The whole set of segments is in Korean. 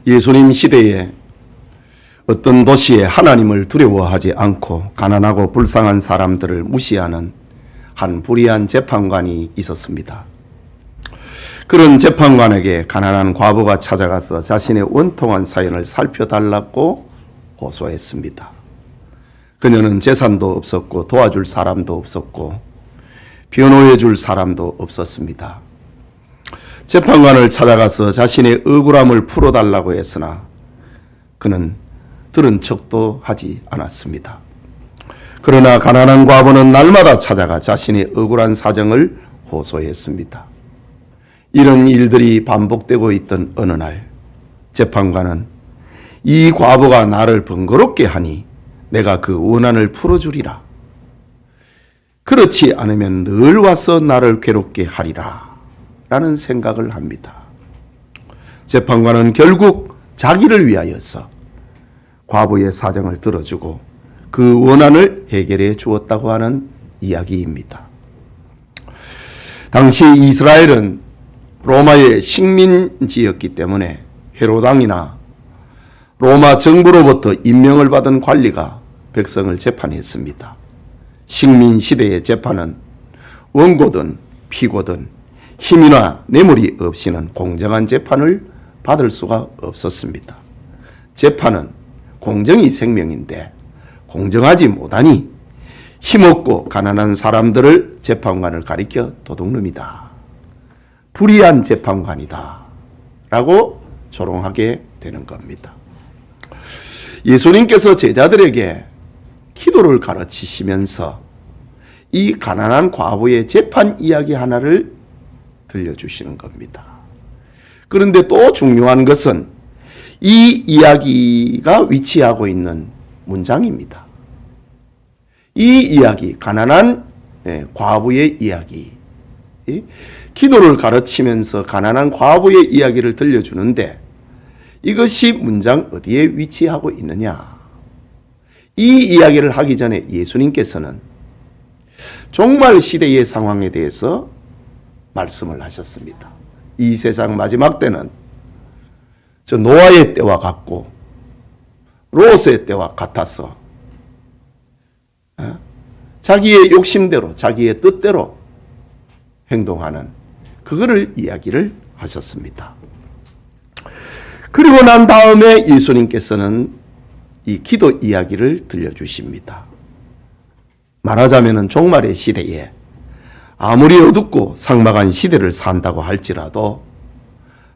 예수님 시대에 어떤 도시에 하나님을 두려워하지 않고 가난하고 불쌍한 사람들을 무시하는 한 불의한 재판관이 있었습니다. 그런 재판관에게 가난한 과부가 찾아가서 자신의 원통한 사연을 살펴달라고 호소했습니다. 그녀는 재산도 없었고 도와줄 사람도 없었고 변호해 줄 사람도 없었습니다. 재판관을 찾아가서 자신의 억울함을 풀어달라고 했으나 그는 들은 척도 하지 않았습니다. 그러나 가난한 과부는 날마다 찾아가 자신의 억울한 사정을 호소했습니다. 이런 일들이 반복되고 있던 어느 날 재판관은 이 과부가 나를 번거롭게 하니 내가 그 원한을 풀어주리라. 그렇지 않으면 늘 와서 나를 괴롭게 하리라 라는 생각을 합니다. 재판관은 결국 자기를 위하여서 과부의 사정을 들어주고 그 원한을 해결해 주었다고 하는 이야기입니다. 당시 이스라엘은 로마의 식민지였기 때문에 헤로당이나 로마 정부로부터 임명을 받은 관리가 백성을 재판했습니다. 식민시대의 재판은 원고든 피고든 힘이나 뇌물이 없이는 공정한 재판을 받을 수가 없었습니다. 재판은 공정이 생명인데 공정하지 못하니 힘없고 가난한 사람들을 재판관을 가리켜 도둑놈이다, 불의한 재판관이다 라고 조롱하게 되는 겁니다. 예수님께서 제자들에게 기도를 가르치시면서 이 가난한 과부의 재판 이야기 하나를 들려주시는 겁니다. 그런데 또 중요한 것은 이 이야기가 위치하고 있는 문장입니다. 이 이야기, 가난한 과부의 이야기, 기도를 가르치면서 가난한 과부의 이야기를 들려주는데 이것이 문장 어디에 위치하고 있느냐? 이 이야기를 하기 전에 예수님께서는 종말 시대의 상황에 대해서 말씀을 하셨습니다. 이 세상 마지막 때는 저 노아의 때와 같고 롯의 때와 같아서 자기의 욕심대로 자기의 뜻대로 행동하는 그거를 이야기를 하셨습니다. 그리고 난 다음에 예수님께서는 이 기도 이야기를 들려주십니다. 말하자면 종말의 시대에 아무리 어둡고 삭막한 시대를 산다고 할지라도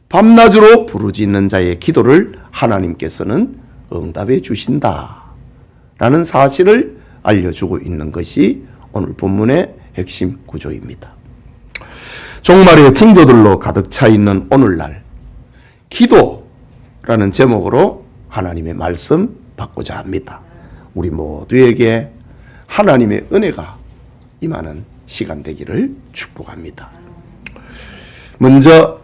밤낮으로 부르짖는 자의 기도를 하나님께서는 응답해 주신다라는 사실을 알려주고 있는 것이 오늘 본문의 핵심 구조입니다. 종말의 징조들로 가득 차 있는 오늘날 기도라는 제목으로 하나님의 말씀 받고자 합니다. 우리 모두에게 하나님의 은혜가 임하는 시간 되기를 축복합니다. 먼저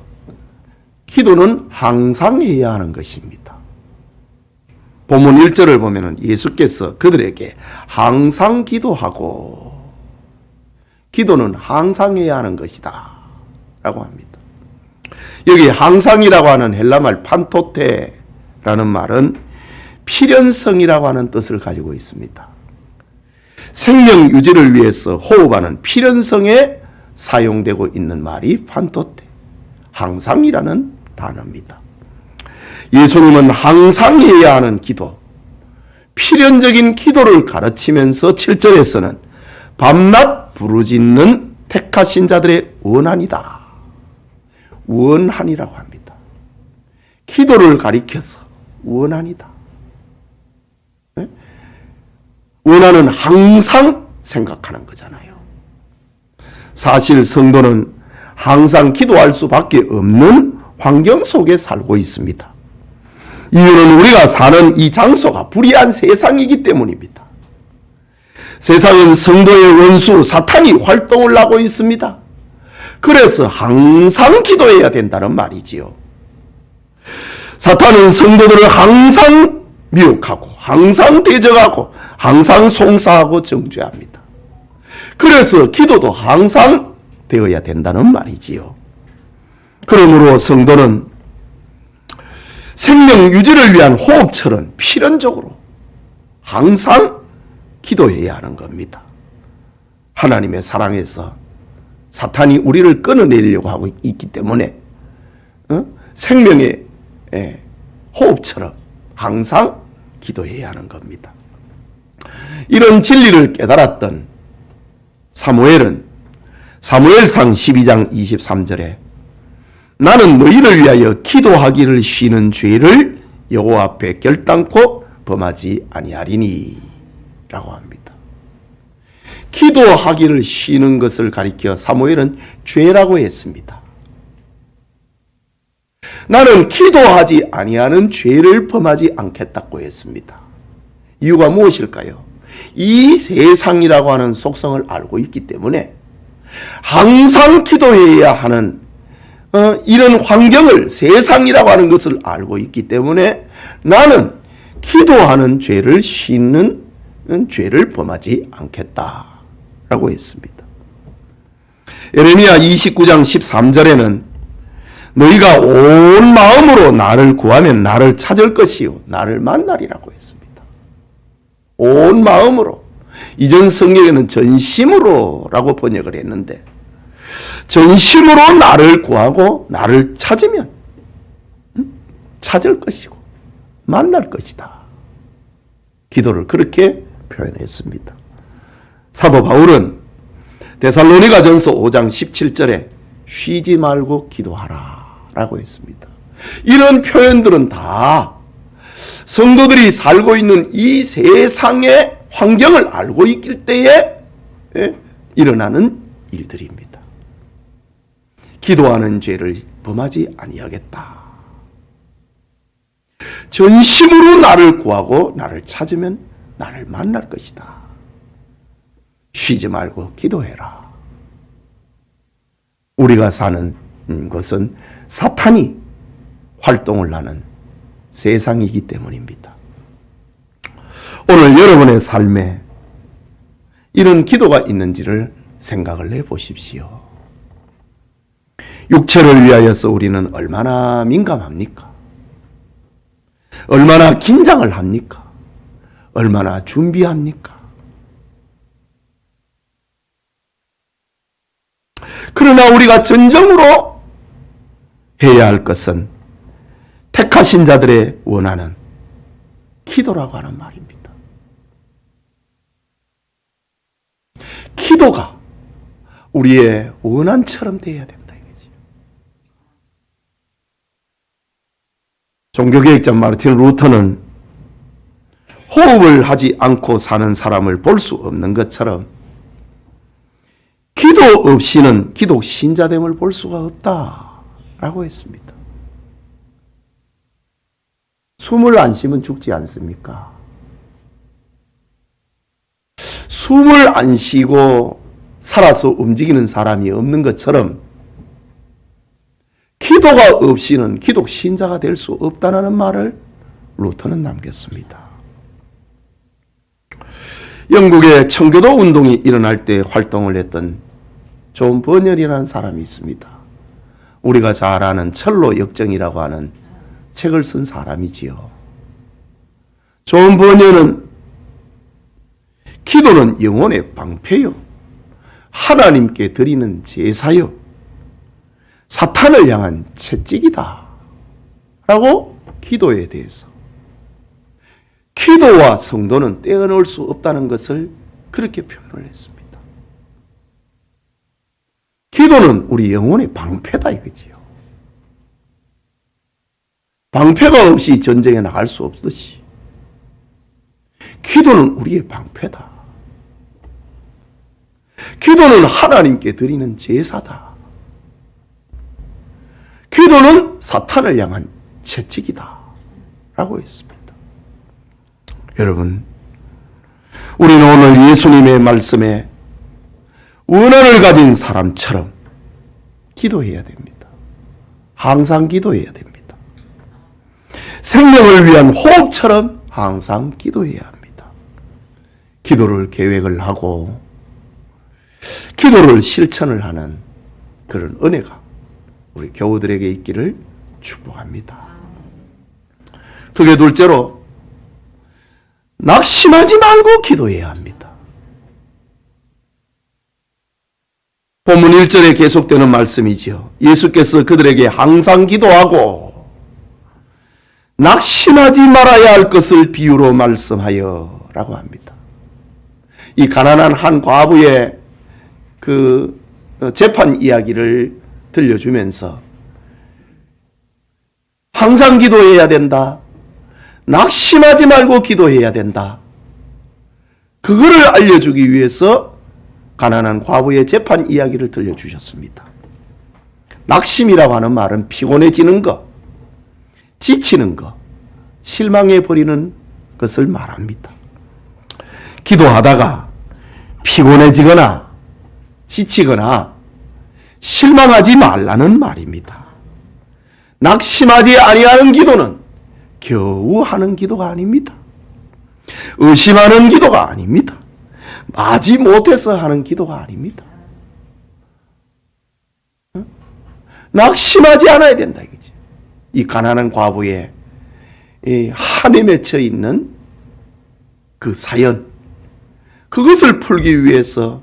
기도는 항상 해야 하는 것입니다. 본문 1절을 보면 예수께서 그들에게 항상 기도하고 기도는 항상 해야 하는 것이다 라고 합니다. 여기 항상이라고 하는 헬라말 판토테라는 말은 필연성이라고 하는 뜻을 가지고 있습니다. 생명 유지를 위해서 호흡하는 필연성에 사용되고 있는 말이 판토테, 항상이라는 단어입니다. 예수님은 항상 해야 하는 기도, 필연적인 기도를 가르치면서 7절에서는 밤낮 부르짖는 택하신 자들의 원한이다, 원한이라고 합니다. 기도를 가리켜서 원한이다. 원한은 항상 생각하는 거잖아요. 사실 성도는 항상 기도할 수밖에 없는 환경 속에 살고 있습니다. 이유는 우리가 사는 이 장소가 불의한 세상이기 때문입니다. 세상은 성도의 원수 사탄이 활동을 하고 있습니다. 그래서 항상 기도해야 된다는 말이지요. 사탄은 성도들을 항상 미혹하고 항상 대적하고 항상 송사하고 정죄합니다. 그래서 기도도 항상 되어야 된다는 말이지요. 그러므로 성도는 생명 유지를 위한 호흡처럼 필연적으로 항상 기도해야 하는 겁니다. 하나님의 사랑에서 사탄이 우리를 끊어내려고 하고 있기 때문에 생명의 호흡처럼 항상 기도해야 하는 겁니다. 이런 진리를 깨달았던 사무엘은 사무엘상 12장 23절에 나는 너희를 위하여 기도하기를 쉬는 죄를 여호와 앞에 결단코 범하지 아니하리니 라고 합니다. 기도하기를 쉬는 것을 가리켜 사무엘은 죄라고 했습니다. 나는 기도하지 아니하는 죄를 범하지 않겠다고 했습니다. 이유가 무엇일까요? 이 세상이라고 하는 속성을 알고 있기 때문에 항상 기도해야 하는 이런 환경을, 세상이라고 하는 것을 알고 있기 때문에 나는 기도하는 죄를 씻는 죄를 범하지 않겠다라고 했습니다. 예레미야 29장 13절에는 너희가 온 마음으로 나를 구하면 나를 찾을 것이요 나를 만나리라고 했습니다. 온 마음으로. 이전 성경에는 전심으로 라고 번역을 했는데 전심으로 나를 구하고 나를 찾으면 찾을 것이고 만날 것이다. 기도를 그렇게 표현했습니다. 사도 바울은 데살로니가전서 5장 17절에 쉬지 말고 기도하라 라고 했습니다. 이런 표현들은 다 성도들이 살고 있는 이 세상의 환경을 알고 있길 때에 일어나는 일들입니다. 기도하는 죄를 범하지 아니하겠다. 전심으로 나를 구하고 나를 찾으면 나를 만날 것이다. 쉬지 말고 기도해라. 우리가 사는 것은 사탄이 활동을 하는 세상이기 때문입니다. 오늘 여러분의 삶에 이런 기도가 있는지를 생각을 해보십시오. 육체를 위하여서 우리는 얼마나 민감합니까? 얼마나 긴장을 합니까? 얼마나 준비합니까? 그러나 우리가 진정으로 해야 할 것은 택하신 자들의 원하는 기도라고 하는 말입니다. 기도가 우리의 원한처럼 되어야 된다 이거지. 종교개혁자 마르틴 루터는 호흡을 하지 않고 사는 사람을 볼 수 없는 것처럼 기도 없이는 기독 신자됨을 볼 수가 없다라고 했습니다. 숨을 안 쉬면 죽지 않습니까? 숨을 안 쉬고 살아서 움직이는 사람이 없는 것처럼 기도가 없이는 기독 신자가 될 수 없다는 말을 루터는 남겼습니다. 영국의 청교도 운동이 일어날 때 활동을 했던 존 버녀리라는 사람이 있습니다. 우리가 잘 아는 철로 역정이라고 하는 책을 쓴 사람이지요. 존 버녀는 기도는 영혼의 방패요, 하나님께 드리는 제사요, 사탄을 향한 채찍이다 라고 기도에 대해서, 기도와 성도는 떼어놓을 수 없다는 것을 그렇게 표현을 했습니다. 기도는 우리 영혼의 방패다 이거지요. 방패가 없이 전쟁에 나갈 수 없듯이 기도는 우리의 방패다. 기도는 하나님께 드리는 제사다. 기도는 사탄을 향한 채찍이다 라고 했습니다. 여러분, 우리는 오늘 예수님의 말씀에 원한을 가진 사람처럼 기도해야 됩니다. 항상 기도해야 됩니다. 생명을 위한 호흡처럼 항상 기도해야 합니다. 기도를 계획을 하고 기도를 실천을 하는 그런 은혜가 우리 교우들에게 있기를 축복합니다. 그게 둘째로 낙심하지 말고 기도해야 합니다. 본문 1절에 계속되는 말씀이지요. 예수께서 그들에게 항상 기도하고 낙심하지 말아야 할 것을 비유로 말씀하여 라고 합니다. 이 가난한 한 과부의 그 재판 이야기를 들려주면서 항상 기도해야 된다. 낙심하지 말고 기도해야 된다. 그거를 알려주기 위해서 가난한 과부의 재판 이야기를 들려주셨습니다. 낙심이라고 하는 말은 피곤해지는 것, 지치는 것, 실망해버리는 것을 말합니다. 기도하다가 피곤해지거나 지치거나 실망하지 말라는 말입니다. 낙심하지 아니하는 기도는 겨우 하는 기도가 아닙니다. 의심하는 기도가 아닙니다. 마지 못해서 하는 기도가 아닙니다. 낙심하지 않아야 된다 이거지. 이 가난한 과부의 한에 맺혀 있는 그 사연, 그것을 풀기 위해서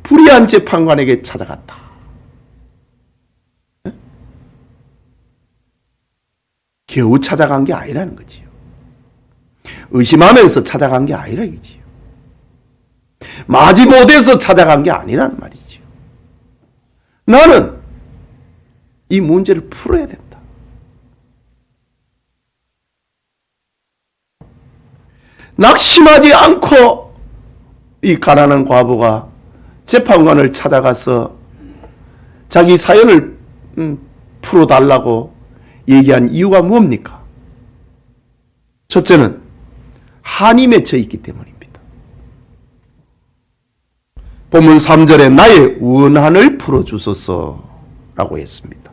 불의한 재판관에게 찾아갔다. 겨우 찾아간 게 아니라는 거지요. 의심하면서 찾아간 게 아니라 이거지요. 마지못해서 찾아간 게 아니라는 말이지요. 나는 이 문제를 풀어야 된다. 낙심하지 않고 이 가난한 과부가 재판관을 찾아가서 자기 사연을 풀어달라고 얘기한 이유가 뭡니까? 첫째는 한이 맺혀 있기 때문입니다. 본문 3절에 나의 원한을 풀어주소서라고 했습니다.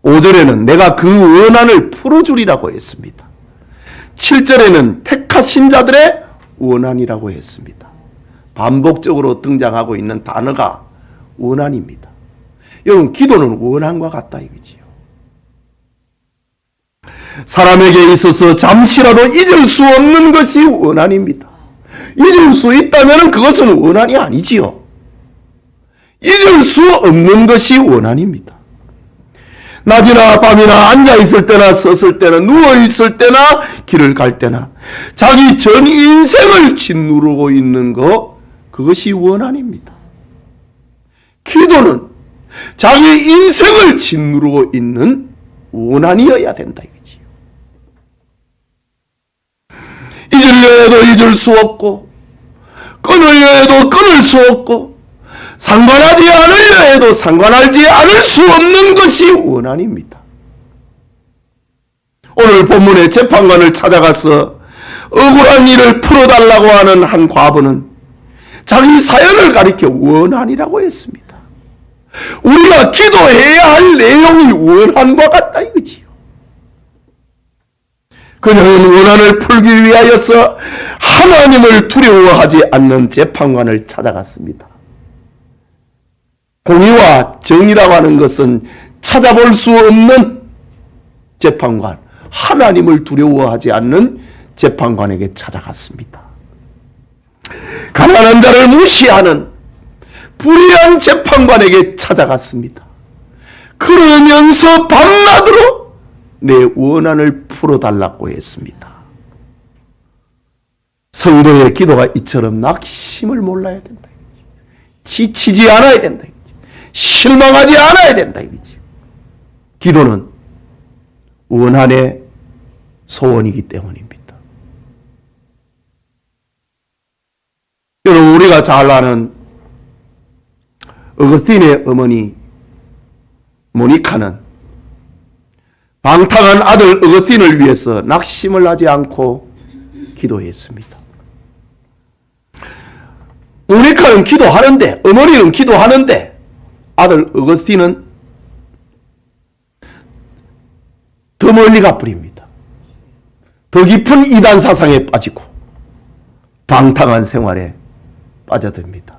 5절에는 내가 그 원한을 풀어주리라고 했습니다. 7절에는 택하신 자들의 원한이라고 했습니다. 반복적으로 등장하고 있는 단어가 원한입니다. 여러분, 기도는 원한과 같다 이거지요. 사람에게 있어서 잠시라도 잊을 수 없는 것이 원한입니다. 잊을 수 있다면 그것은 원한이 아니지요. 잊을 수 없는 것이 원한입니다. 낮이나 밤이나 앉아있을 때나 섰을 때나 누워있을 때나 길을 갈 때나 자기 전 인생을 짓누르고 있는 것, 그것이 원한입니다. 기도는 자기 인생을 짓누르고 있는 원한이어야 된다 이거지요. 잊으려 해도 잊을 수 없고 끊으려 해도 끊을 수 없고 상관하지 않으려 해도 상관하지 않을 수 없는 것이 원한입니다. 오늘 본문의 재판관을 찾아가서 억울한 일을 풀어달라고 하는 한 과부는 자기 사연을 가리켜 원한이라고 했습니다. 우리가 기도해야 할 내용이 원한과 같다 이거지요. 그녀는 원한을 풀기 위하여서 하나님을 두려워하지 않는 재판관을 찾아갔습니다. 공의와 정의라고 하는 것은 찾아볼 수 없는 재판관, 하나님을 두려워하지 않는 재판관에게 찾아갔습니다. 가난한 자를 무시하는 불의한 재판관에게 찾아갔습니다. 그러면서 밤낮으로 내 원한을 풀어달라고 했습니다. 성도의 기도가 이처럼 낙심을 몰라야 된다. 지치지 않아야 된다. 실망하지 않아야 된다 이거지. 기도는 원한의 소원이기 때문입니다. 여러분, 우리가 잘 아는 어거스틴의 어머니 모니카는 방탕한 아들 어거스틴을 위해서 낙심을 하지 않고 기도했습니다. 모니카는 기도하는데, 어머니는 기도하는데 아들 어거스틴은 더 멀리 가버립니다. 더 깊은 이단 사상에 빠지고 방탕한 생활에 빠져듭니다.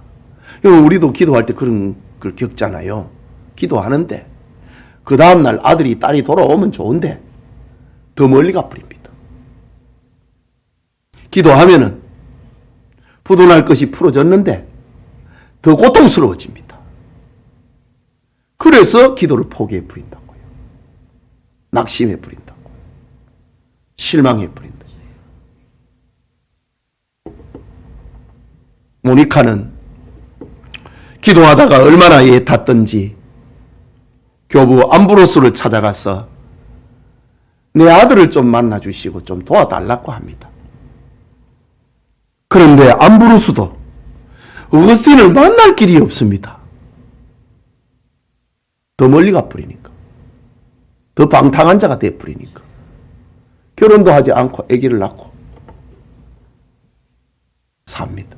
우리도 기도할 때 그런 걸 겪잖아요. 기도하는데 그 다음날 아들이 딸이 돌아오면 좋은데 더 멀리 가버립니다. 기도하면은 부도날 것이 풀어졌는데 더 고통스러워집니다. 그래서 기도를 포기해 버린다고요. 낙심해 버린다고요. 실망해 버린다. 모니카는 기도하다가 얼마나 애탔던지 교부 암브로스를 찾아가서 내 아들을 좀 만나주시고 좀 도와달라고 합니다. 그런데 암브로스도 어거스틴을 만날 길이 없습니다. 더 멀리 가버리니까. 더 방탕한 자가 돼버리니까. 결혼도 하지 않고 아기를 낳고 삽니다.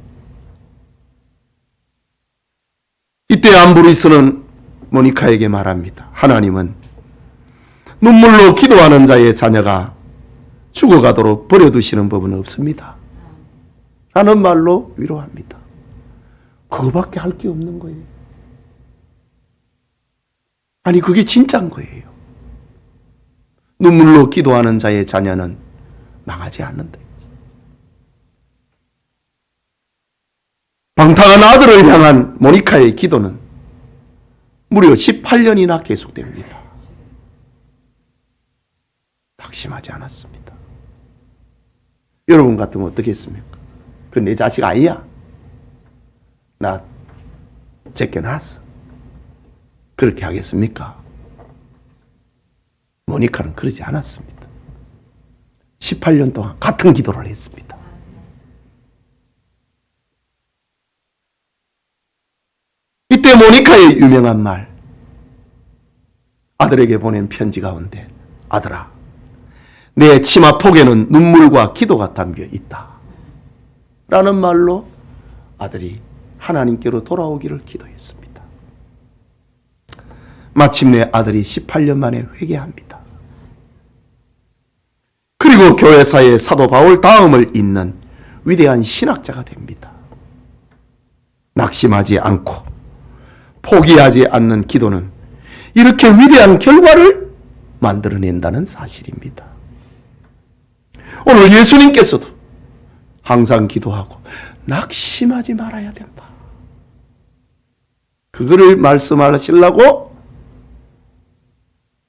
이때 암브로스는 모니카에게 말합니다. 하나님은 눈물로 기도하는 자의 자녀가 죽어가도록 버려두시는 법은 없습니다. 라는 말로 위로합니다. 그거밖에 할 게 없는 거예요. 아니 그게 진짜인 거예요. 눈물로 기도하는 자의 자녀는 망하지 않는다. 방탕한 아들을 향한 모니카의 기도는 무려 18년이나 계속됩니다. 낙심하지 않았습니다. 여러분 같으면 어떻게 했습니까? 그 내 자식 아이야. 나 제껴놨어. 그렇게 하겠습니까? 모니카는 그러지 않았습니다. 18년 동안 같은 기도를 했습니다. 이때 모니카의 유명한 말, 아들에게 보낸 편지 가운데 아들아, 내 치마 폭에는 눈물과 기도가 담겨 있다 라는 말로 아들이 하나님께로 돌아오기를 기도했습니다. 마침내 아들이 18년 만에 회개합니다. 그리고 교회사의 사도 바울 다음을 잇는 위대한 신학자가 됩니다. 낙심하지 않고 포기하지 않는 기도는 이렇게 위대한 결과를 만들어낸다는 사실입니다. 오늘 예수님께서도 항상 기도하고 낙심하지 말아야 된다. 그거를 말씀하시려고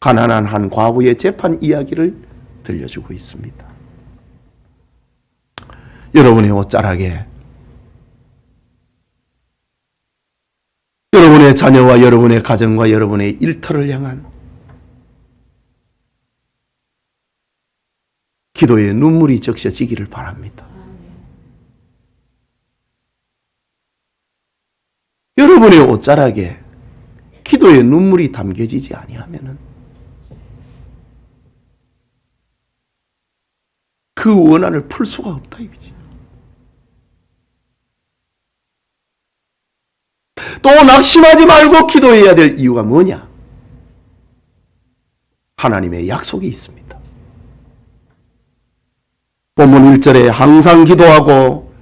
가난한 한 과부의 재판 이야기를 들려주고 있습니다. 여러분의 옷자락에 여러분의 자녀와 여러분의 가정과 여러분의 일터를 향한 기도의 눈물이 적셔지기를 바랍니다. 여러분의 옷자락에 기도의 눈물이 담겨지지 아니하면은 그 원한을 풀 수가 없다 이거지. 또 낙심하지 말고 기도해야 될 이유가 뭐냐? 하나님의 약속이 있습니다. 본문 1절에 항상 기도하고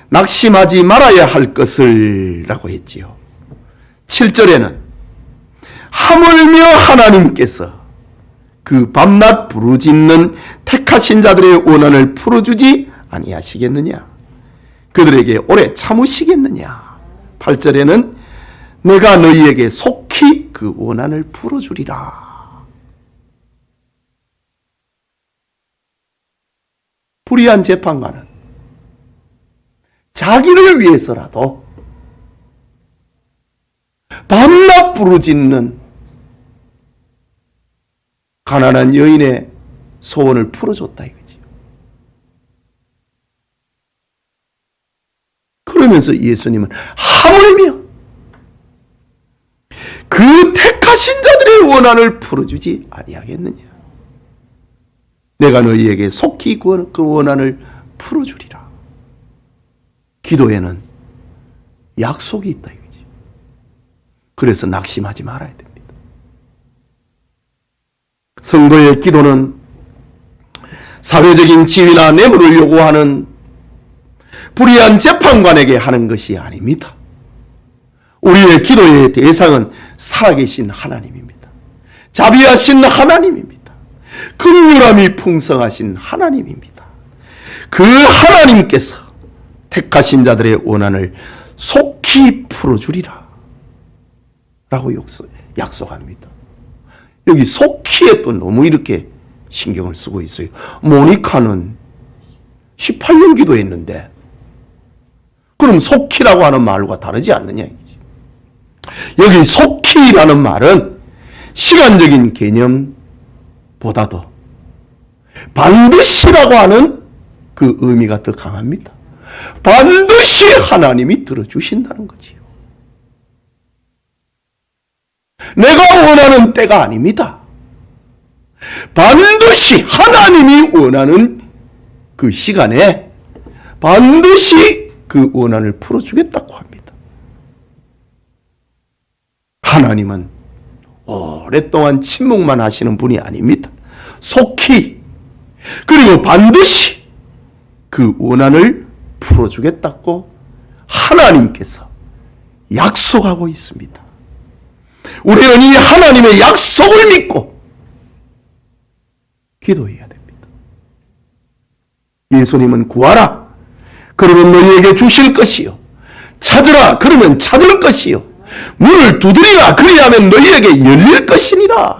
낙심하지 말아야 할 것을 라고 했지요. 7절에는 하물며 하나님께서 그 밤낮 부르짖는 택하신 자들의 원한을 풀어주지 아니하시겠느냐? 그들에게 오래 참으시겠느냐? 8절에는 내가 너희에게 속히 그 원한을 풀어주리라. 불의한 재판관은 자기를 위해서라도 밤낮 부르짖는 가난한 여인의 소원을 풀어줬다 이거지. 그러면서 예수님은 하물며 그 택하신 자들의 원한을 풀어주지 아니하겠느냐. 내가 너희에게 속히 그 원한을 풀어주리라. 기도에는 약속이 있다 이거지. 그래서 낙심하지 말아야 됩니다. 선거의 기도는 사회적인 지위나 뇌물을 요구하는 불의한 재판관에게 하는 것이 아닙니다. 우리의 기도의 대상은 살아계신 하나님입니다. 자비하신 하나님입니다. 긍휼함이 풍성하신 하나님입니다. 그 하나님께서 택하신 자들의 원한을 속히 풀어주리라 라고 약속합니다. 여기 속히에 또 너무 이렇게 신경을 쓰고 있어요. 모니카는 18년 기도했는데 그럼 속히라고 하는 말과 다르지 않느냐 이지. 여기 속히라는 말은 시간적인 개념보다도 반드시라고 하는 그 의미가 더 강합니다. 반드시 하나님이 들어주신다는 거지요. 내가 원하는 때가 아닙니다. 반드시 하나님이 원하는 그 시간에 반드시 그 원한을 풀어주겠다고 합니다. 하나님은 오랫동안 침묵만 하시는 분이 아닙니다. 속히 그리고 반드시 그 원한을 풀어주겠다고 하나님께서 약속하고 있습니다. 우리는 이 하나님의 약속을 믿고 기도해야 됩니다. 예수님은 구하라 그러면 너희에게 주실 것이요 찾으라 그러면 찾을 것이요 문을 두드리라 그리하면 너희에게 열릴 것이니라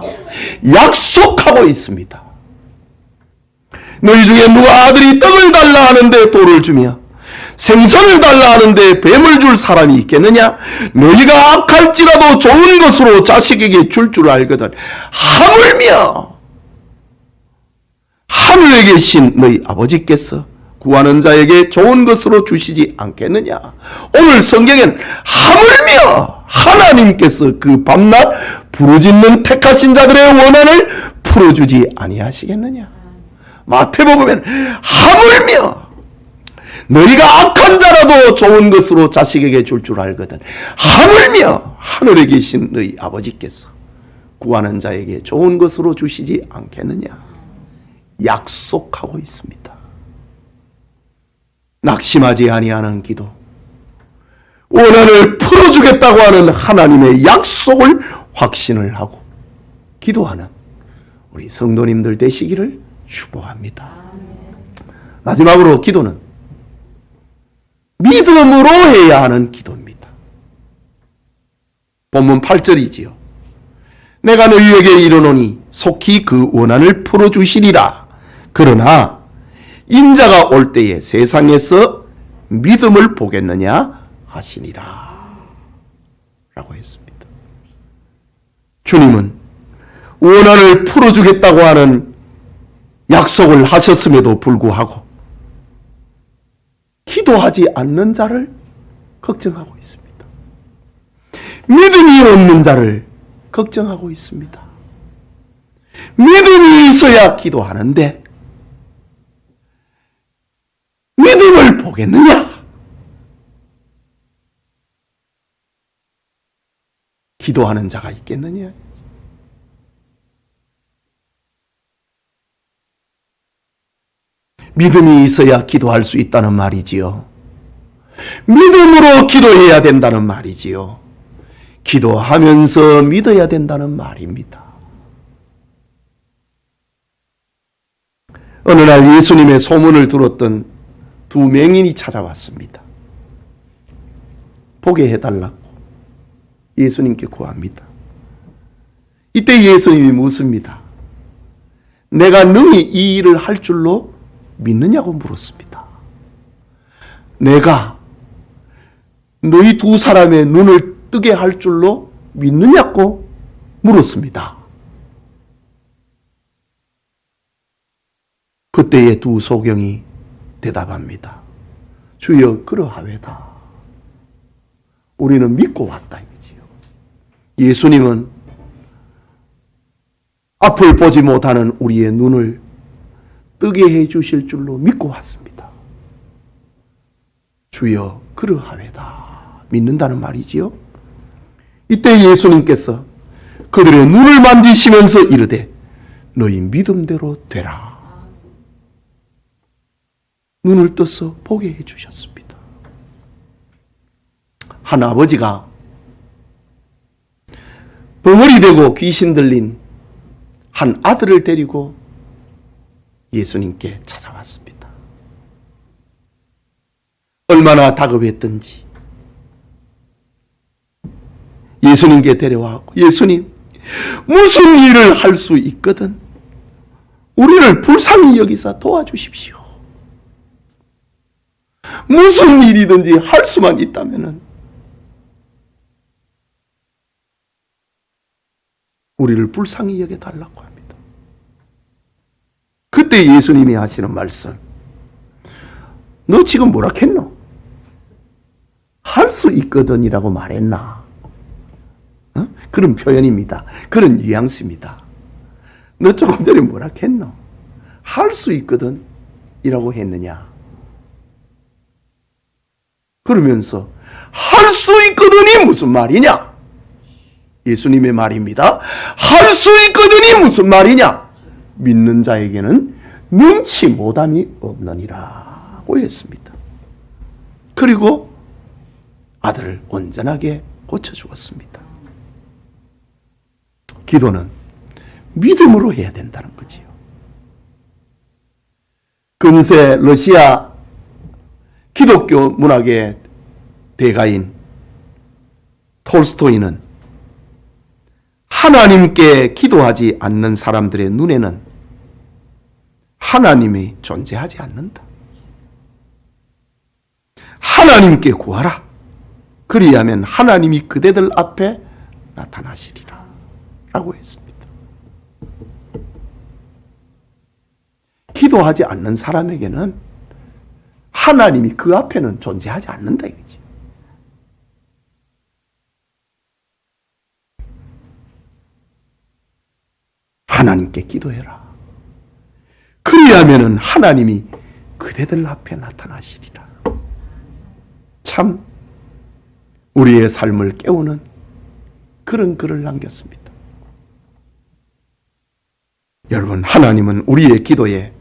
약속하고 있습니다. 너희 중에 누가 아들이 떡을 달라 하는데 돌을 주며 생선을 달라 하는데 뱀을 줄 사람이 있겠느냐? 너희가 악할지라도 좋은 것으로 자식에게 줄 줄 알거든 하물며 하늘에 계신 너희 아버지께서 구하는 자에게 좋은 것으로 주시지 않겠느냐? 오늘 성경에는 하물며 하나님께서 그 밤낮 부르짖는 택하신 자들의 원한을 풀어주지 아니하시겠느냐? 마태복음에는 하물며 너희가 악한 자라도 좋은 것으로 자식에게 줄 줄 알거든 하물며 하늘에 계신 너희 아버지께서 구하는 자에게 좋은 것으로 주시지 않겠느냐 약속하고 있습니다. 낙심하지 아니하는 기도, 원한을 풀어주겠다고 하는 하나님의 약속을 확신을 하고 기도하는 우리 성도님들 되시기를 축복합니다. 마지막으로 기도는 믿음으로 해야 하는 기도입니다. 본문 8절이지요. 내가 너희에게 이르노니 속히 그 원한을 풀어주시리라. 그러나 인자가 올 때에 세상에서 믿음을 보겠느냐 하시니라 라고 했습니다. 주님은 원한을 풀어주겠다고 하는 약속을 하셨음에도 불구하고 기도하지 않는 자를 걱정하고 있습니다. 믿음이 없는 자를 걱정하고 있습니다. 믿음이 있어야 기도하는데 믿음을 보겠느냐? 기도하는 자가 있겠느냐? 믿음이 있어야 기도할 수 있다는 말이지요. 믿음으로 기도해야 된다는 말이지요. 기도하면서 믿어야 된다는 말입니다. 어느 날 예수님의 소문을 들었던 두 맹인이 찾아왔습니다. 보게 해달라고 예수님께 구합니다. 이때 예수님이 묻습니다. 내가 능히 이 일을 할 줄로 믿느냐고 물었습니다. 내가 너희 두 사람의 눈을 뜨게 할 줄로 믿느냐고 물었습니다. 그때의 두 소경이 대답합니다. 주여 그러하외다. 우리는 믿고 왔다 이거지요. 예수님은 앞을 보지 못하는 우리의 눈을 뜨게 해 주실 줄로 믿고 왔습니다. 주여 그러하외다. 믿는다는 말이지요. 이때 예수님께서 그들의 눈을 만지시면서 이르되 너희 믿음대로 되라. 눈을 떠서 보게 해 주셨습니다. 한 아버지가 벙어리 되고 귀신 들린 한 아들을 데리고 예수님께 찾아왔습니다. 얼마나 다급했던지 예수님께 데려와고, 예수님, 무슨 일을 할 수 있거든 우리를 불쌍히 여기사 도와주십시오. 무슨 일이든지 할 수만 있다면은 우리를 불쌍히 여겨달라고 합니다. 그때 예수님이 하시는 말씀, 너 지금 뭐라 했노? 할 수 있거든이라고 말했나? 그런 표현입니다. 그런 뉘앙스입니다. 너 조금 전에 뭐라 했노? 할 수 있거든 이라고 했느냐? 그러면서 할 수 있거든이 무슨 말이냐? 예수님의 말입니다. 할 수 있거든이 무슨 말이냐? 믿는 자에게는 눈치 못함이 없느니라고 했습니다. 그리고 아들을 온전하게 고쳐주었습니다. 기도는 믿음으로 해야 된다는 거지요. 근세 러시아 기독교 문학의 대가인 톨스토이는 하나님께 기도하지 않는 사람들의 눈에는 하나님이 존재하지 않는다. 하나님께 구하라. 그리하면 하나님이 그대들 앞에 나타나시리라 라고 했습니다. 기도하지 않는 사람에게는 하나님이 그 앞에는 존재하지 않는다 이거지. 하나님께 기도해라. 그리하면은 하나님이 그대들 앞에 나타나시리라. 참 우리의 삶을 깨우는 그런 글을 남겼습니다. 여러분, 하나님은 우리의 기도에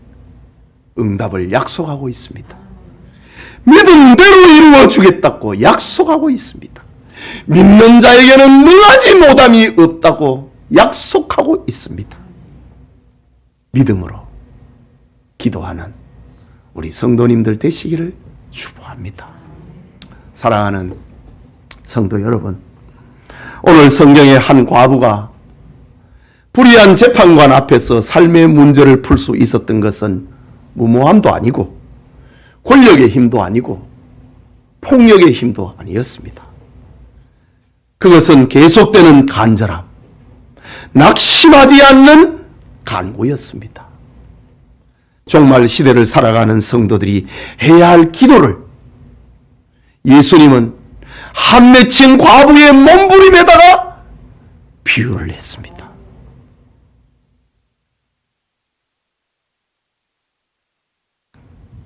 응답을 약속하고 있습니다. 믿음대로 이루어 주겠다고 약속하고 있습니다. 믿는 자에게는 능하지 못함이 없다고 약속하고 있습니다. 믿음으로 기도하는 우리 성도님들 되시기를 축복합니다. 사랑하는 성도 여러분, 오늘 성경의 한 과부가 불의한 재판관 앞에서 삶의 문제를 풀 수 있었던 것은 무모함도 아니고 권력의 힘도 아니고 폭력의 힘도 아니었습니다. 그것은 계속되는 간절함, 낙심하지 않는 간구였습니다. 종말 시대를 살아가는 성도들이 해야 할 기도를 예수님은 한 맺힌 과부의 몸부림에다가 비유를 했습니다.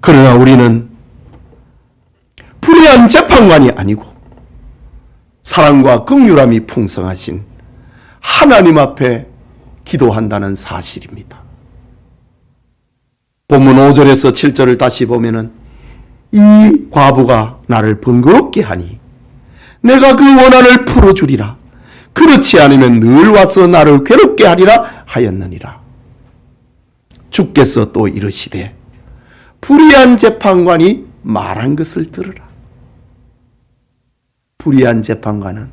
그러나 우리는 불의한 재판관이 아니고 사랑과 긍휼함이 풍성하신 하나님 앞에 기도한다는 사실입니다. 본문 5절에서 7절을 다시 보면은 이 과부가 나를 번거롭게 하니 내가 그 원한을 풀어주리라. 그렇지 않으면 늘 와서 나를 괴롭게 하리라 하였느니라. 주께서 또 이르시되 불의한 재판관이 말한 것을 들으라. 불의한 재판관은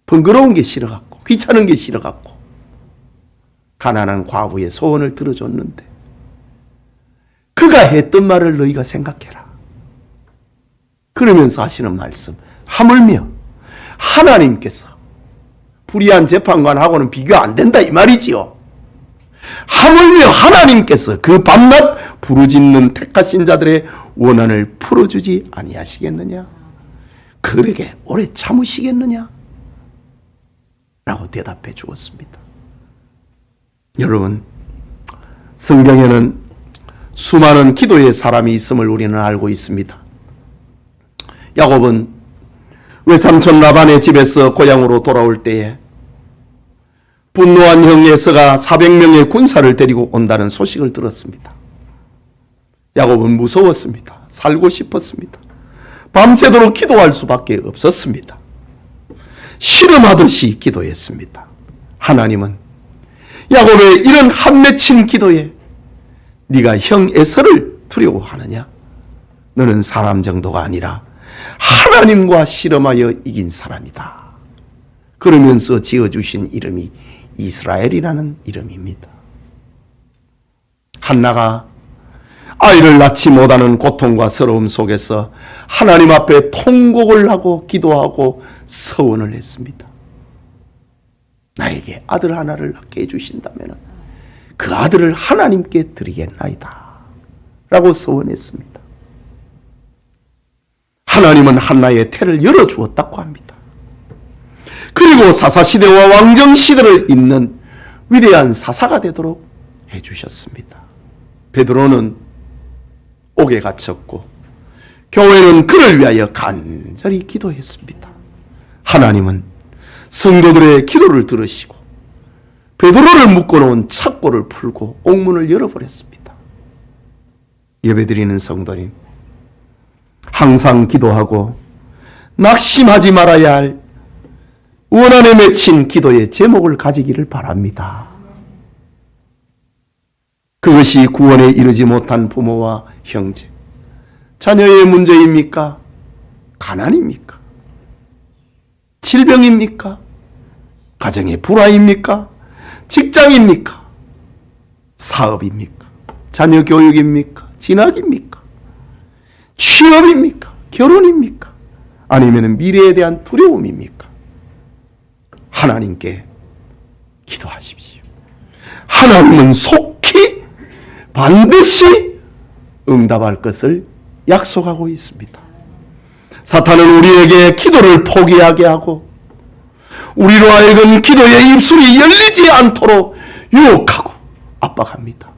번거로운 게 싫어갖고 귀찮은 게 싫어갖고 가난한 과부의 소원을 들어줬는데 그가 했던 말을 너희가 생각해라. 그러면서 하시는 말씀, 하물며 하나님께서 불의한 재판관하고는 비교 안 된다 이 말이지요. 하물며 하나님께서 그 밤낮 부르짖는 택하신 자들의 원한을 풀어주지 아니하시겠느냐? 그에게 오래 참으시겠느냐? 라고 대답해 주었습니다. 여러분, 성경에는 수많은 기도의 사람이 있음을 우리는 알고 있습니다. 야곱은 외삼촌 라반의 집에서 고향으로 돌아올 때에 분노한 형 에서가 400명의 군사를 데리고 온다는 소식을 들었습니다. 야곱은 무서웠습니다. 살고 싶었습니다. 밤새도록 기도할 수밖에 없었습니다. 씨름하듯이 기도했습니다. 하나님은 야곱의 이런 한맺힌 기도에 네가 형 에서를 두려워하느냐? 너는 사람 정도가 아니라 하나님과 씨름하여 이긴 사람이다. 그러면서 지어주신 이름이 이스라엘이라는 이름입니다. 한나가 아이를 낳지 못하는 고통과 서러움 속에서 하나님 앞에 통곡을 하고 기도하고 서원을 했습니다. 나에게 아들 하나를 낳게 해주신다면 그 아들을 하나님께 드리겠나이다 라고 서원했습니다. 하나님은 한나의 태를 열어주었다고 합니다. 그리고 사사시대와 왕정시대를 잇는 위대한 사사가 되도록 해주셨습니다. 베드로는 옥에 갇혔고 교회는 그를 위하여 간절히 기도했습니다. 하나님은 성도들의 기도를 들으시고 베드로를 묶어놓은 착고를 풀고 옥문을 열어버렸습니다. 예배드리는 성도님, 항상 기도하고 낙심하지 말아야 할 원한에 맺힌 기도의 제목을 가지기를 바랍니다. 그것이 구원에 이르지 못한 부모와 형제, 자녀의 문제입니까? 가난입니까? 질병입니까? 가정의 불화입니까? 직장입니까? 사업입니까? 자녀 교육입니까? 진학입니까? 취업입니까? 결혼입니까? 아니면 미래에 대한 두려움입니까? 하나님께 기도하십시오. 하나님은 속히 반드시 응답할 것을 약속하고 있습니다. 사탄은 우리에게 기도를 포기하게 하고 우리로 하여금 기도의 입술이 열리지 않도록 유혹하고 압박합니다.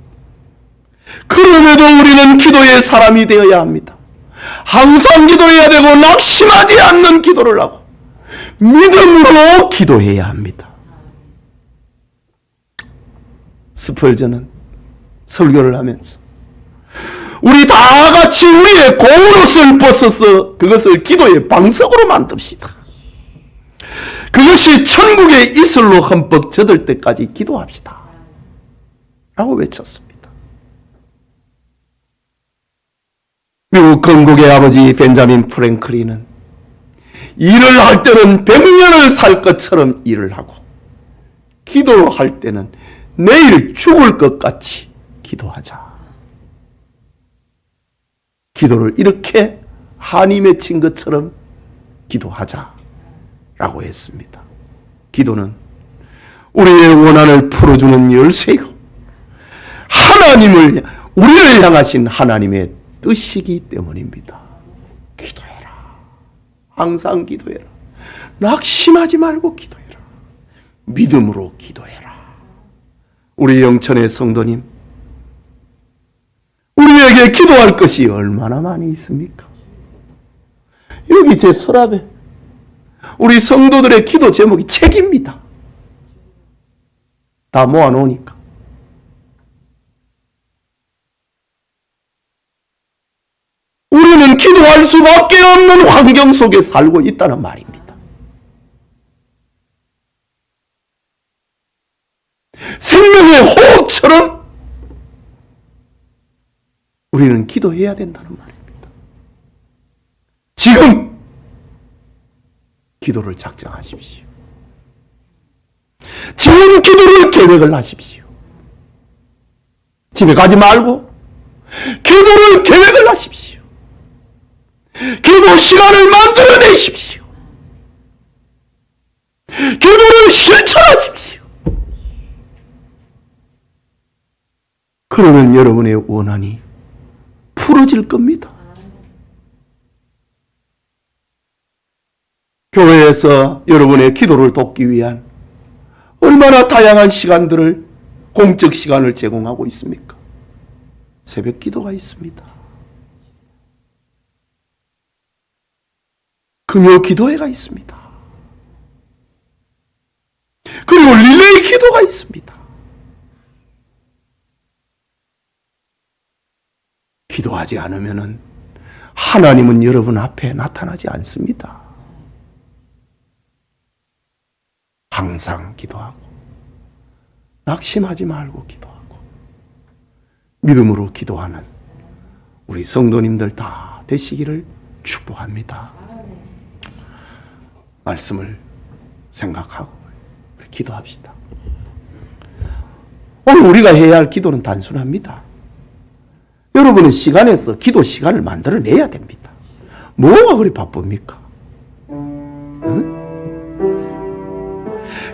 그럼에도 우리는 기도의 사람이 되어야 합니다. 항상 기도해야 되고 낙심하지 않는 기도를 하고 믿음으로 기도해야 합니다. 스펄전은 설교를 하면서 우리 다 같이 우리의 고운 옷을 벗어서 그것을 기도의 방석으로 만듭시다. 그것이 천국의 이슬로 흠뻑 젖을 때까지 기도합시다 라고 외쳤습니다. 미국 건국의 아버지 벤자민 프랭클린은 일을 할 때는 100년을 살 것처럼 일을 하고 기도할 때는 내일 죽을 것 같이 기도하자. 기도를 이렇게 한이 맺힌 것처럼 기도하자라고 했습니다. 기도는 우리의 원한을 풀어주는 열쇠이고 우리를 향하신 하나님의 뜻이기 때문입니다. 기도해라. 항상 기도해라. 낙심하지 말고 기도해라. 믿음으로 기도해라. 우리 영천의 성도님, 우리에게 기도할 것이 얼마나 많이 있습니까? 여기 제 서랍에 우리 성도들의 기도 제목이 책입니다. 다 모아놓으니까. 우리는 기도할 수밖에 없는 환경 속에 살고 있다는 말입니다. 생명의 호흡처럼 우리는 기도해야 된다는 말입니다. 지금 기도를 작정하십시오. 지금 기도를 계획을 하십시오. 집에 가지 말고 기도를 계획을 하십시오. 기도 시간을 만들어내십시오. 기도를 실천하십시오. 그러면 여러분의 원한이 풀어질 겁니다. 교회에서 여러분의 기도를 돕기 위한 얼마나 다양한 시간들을, 공적 시간을 제공하고 있습니까? 새벽 기도가 있습니다. 금요 기도회가 있습니다. 그리고 릴레이 기도가 있습니다. 기도하지 않으면 하나님은 여러분 앞에 나타나지 않습니다. 항상 기도하고 낙심하지 말고 기도하고 믿음으로 기도하는 우리 성도님들 다 되시기를 축복합니다. 말씀을 생각하고 기도합시다. 오늘 우리가 해야 할 기도는 단순합니다. 여러분의 시간에서 기도 시간을 만들어내야 됩니다. 뭐가 그리 바쁩니까? 응?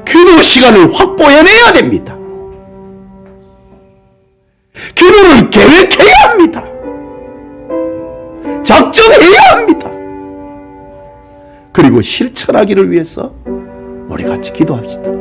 기도 시간을 확보해내야 됩니다. 기도를 계획해야 합니다. 작정해야 합니다. 그리고 실천하기를 위해서 우리 같이 기도합시다.